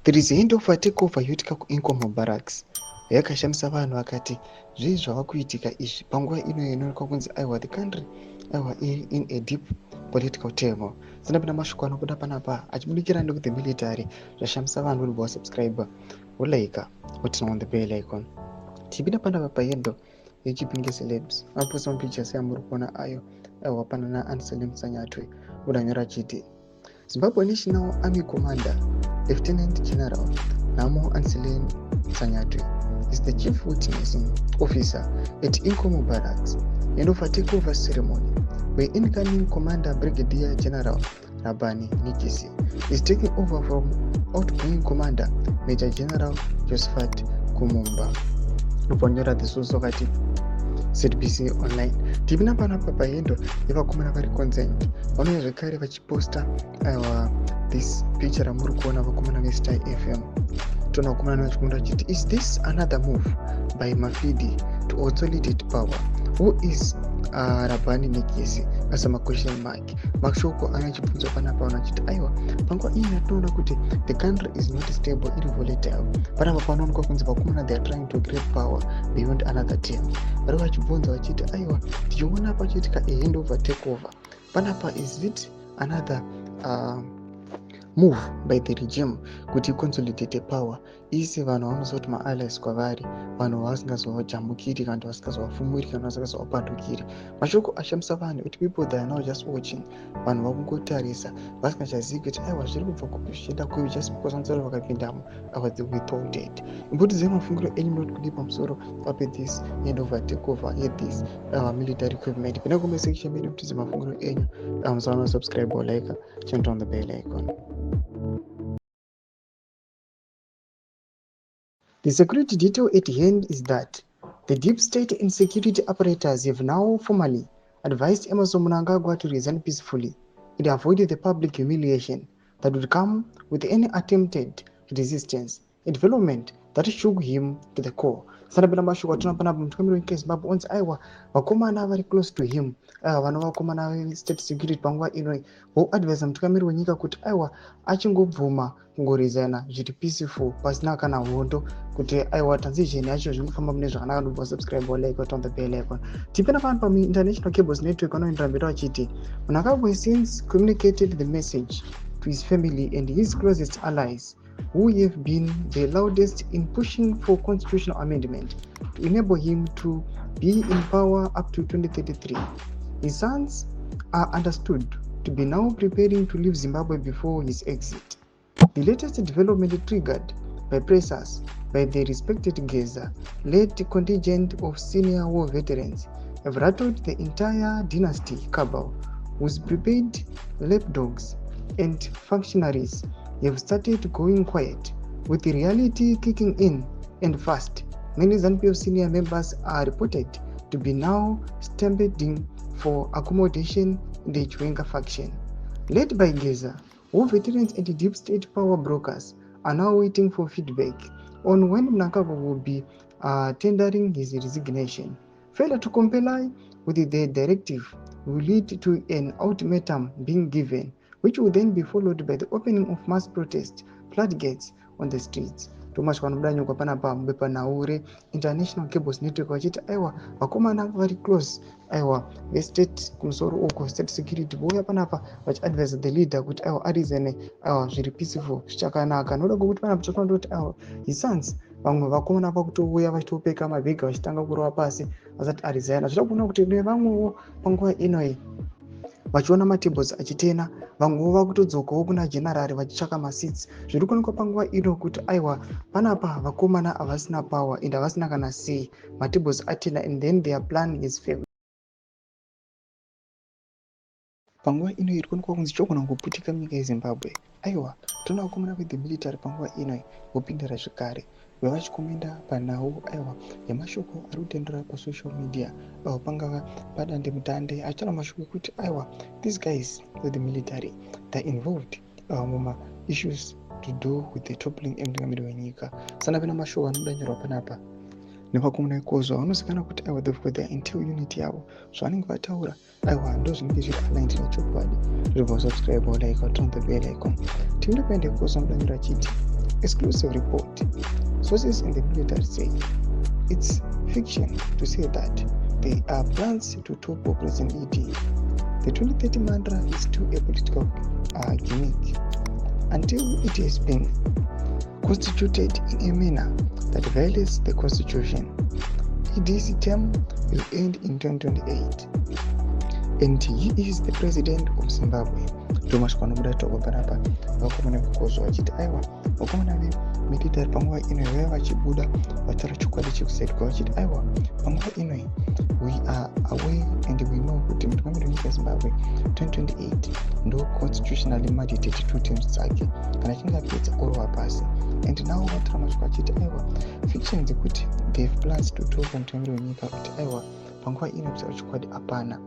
There is a handover takeover yoitika kuIncomo Barracks yakashamisa vanhu vakati zvii zvava kuitika izvi panguva ino inoonekwa kunzi aiwa the country aiwa in a deep political turmoil. Sanapinda mashoko anobuda panapa achibudikira ndoku the military zvashamisa vanhu kuti wasubscribe wolaika woturn on the bell icon. Tichipinda panapa payendo yechipinge celebs aposta mapictures yamuri kuona ayo aiwa pana naAnselm Sanyatwe udanyora chiti Zimbabwe National Army Commander Lieutenant General Namo Anselm Sanyatwe is the chief witnessing officer at Incomo Barracks and of a takeover ceremony where incoming Commander Brigadier General Rabani Nikisi is taking over from outgoing Commander Major General Josephat Kumumba. Uponyora the source of ZBC online. Tipina panapa payendo yevakomana vari concerned vanouya zvekare vachiposta this picture ramuri kuona vakomana veStar FM. Tona vakomana vachikunda chiti is this another move by Mafidi to consolidate power? Who is Rabani Nikisi? As a question mark. Mashoko anachibvunzwa panapa vanachiti aiwa panguva iyi yatinoona kuti the country is not stable, iri volatile. Panapa panoonekwa kunzi vakomana they are trying to create power beyond another term. Vari vachibvunza vachiti aiwa tichiona pachiitika a handover takeover panapa is it another move by the regime kuti consolidate power isi vanhu vanozoti maallies kwavari vanhu vasingazovajambukiri kana vasingazovafumuri kana vasingazovapandukiri. Mashoko ashamisa vanhu kuti people they are now just watching vanhu vakungotarisa vasingachazivi kuti aiwa zviri kubva kuchienda kuyo just because vamusoro vakapindamo they withholded. Imbotidze mafungiro enyu munoti kudi pamusoro pape this handover takeover this military equipment. Pinda comment section medu mutidze mafungiro enyu musaona subscribe or like turn on the bell icon. The security detail at hand is that the deep state and security apparatus have now formally advised Emmerson Mnangagwa to resign peacefully and avoid the public humiliation that would come with any attempted resistance, a development that shook him to the core. Sanapinda mashoko atinoona panapa mutungamiri wenyika yeZimbabwe onzi aiwa vakomana vari close to him vanova vakomana vestate security panguva inoi voadvisa mutungamiri wenyika kuti aiwa achingobvuma kungoresigna zviri peaceful pasina kana hondo kuti aiwa transition yacho zvingofamba mune zvakanaka. Ndobva subscribe like on the bell icon. Tipenda pano paInternational Cables Network vanoendera mberi vachiti Mnangagwa since communicated the message to his family and his closest allies who have been the loudest in pushing for constitutional amendment to enable him to be in power up to 2033. His sons are understood to be now preparing to leave Zimbabwe before his exit. The latest development triggered by pressures by the respected Geza-led contingent of senior war veterans have rattled the entire dynasty cabal, whose prepaid lapdogs and functionaries have started going quiet, with the reality kicking in and fast. Many ZANU-PF senior members are reported to be now stampeding for accommodation in the Chwenga faction. Led by Geza, war veterans and deep state power brokers are now waiting for feedback on when Mnangagwa will be tendering his resignation. Failure to comply with the directive will lead to an ultimatum being given, which will then be followed by the opening of mass protest floodgates on the streets. Thomas Wanudanyuka panapa mbepa naure International Cables Network vachiti aiwa vakomana vari close aiwa vestate kumusoro uko state security voya panapa vachiadvise the leader kuti aiwa arizene aiwa zviri peaceful zvichakanaka. Noda kuti panapa tinoona kuti aiwa his sons vamwe vakomana vakutouya vachitopeka mabhegi vachitanga kurova pasi vasati arizana. Zvida kuona kuti nevamwewo panguva inoi vachiona matables achitena vamwewo vakutodzokawo kuna general vachitsvaka maseats. Zviri kuonekwa panguva ino kuti aiwa panapa vakomana havasina power and havasina kana say. Matables atena and then their plan is failed. Panguva ino iri kuonekwa kunzi chogona kungoputika munyika yeZimbabwe. Aiwa tinoona vakomana the military panguva ino vopindira zvekare vachikomenda panhau aiwa yamashoko ari kutendera pasocial media pangava padande mutande achitaura mashoko ekuti aiwa these guys with the military they're involved muma issues to do with the toppling emutungamiri wenyika. Sanapinda mashoko anodanyorwa panapa nevakomana vekozva vanozikanwa kuti aiwa they've got their intel unit yavo zvavanenge vataura aiwa ndo zvinenge zviri aligned nechokwadi. Zvibva subscribe or like turn on the bell icon. Tinoenda kuenda kukozva mudanyora chiti Exclusive report. Sources in the military say it's fiction to say that there are plans to topple President ED. The 2030 mantra is too a political gimmick until it has been constituted in a manner that violates the constitution. ED's term will end in 2028, and he is the president of Zimbabwe. Thomas Kwanobuda togo panapa vakomana kukozwa vachiti aiwa vakomana vemilitary panguva ino vaiva vachibuda vatara chokwadi chekusaidwa vachiti aiwa panguva ino we are aware and we know kuti mutungamiri wenyika yeZimbabwe 2028 ndo constitutionally mandate 2 terms dzake kana achinge apedza orova pasi. And now vatara mashoko achiti aiwa fiction dzekuti they have plans to talk mutungamiri wenyika kuti aiwa panguva ino kusara chokwadi hapana.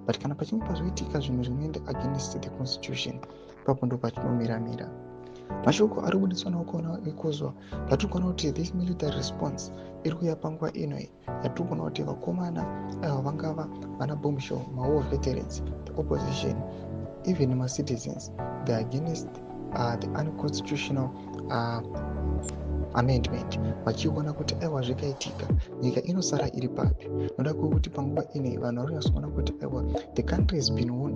But kana pachinge pazoitika zvinhu zvinoenda against the constitution, ipapo ndo patinomiramira. Mashoko ari kubudiswa naukona ekozwa patiri kuona kuti this military response iri kuuya panguva ino yatiri kuona kuti vakomana ava vangava vana bombshell mawar veterans, the opposition, even ma-citizens, they are against the unconstitutional amendment, vachiona kuti aiwa zvikaitika nyika inosara iri papi. Noda kuti panguva ine vanhu vari kuona kuti aiwa the country has been won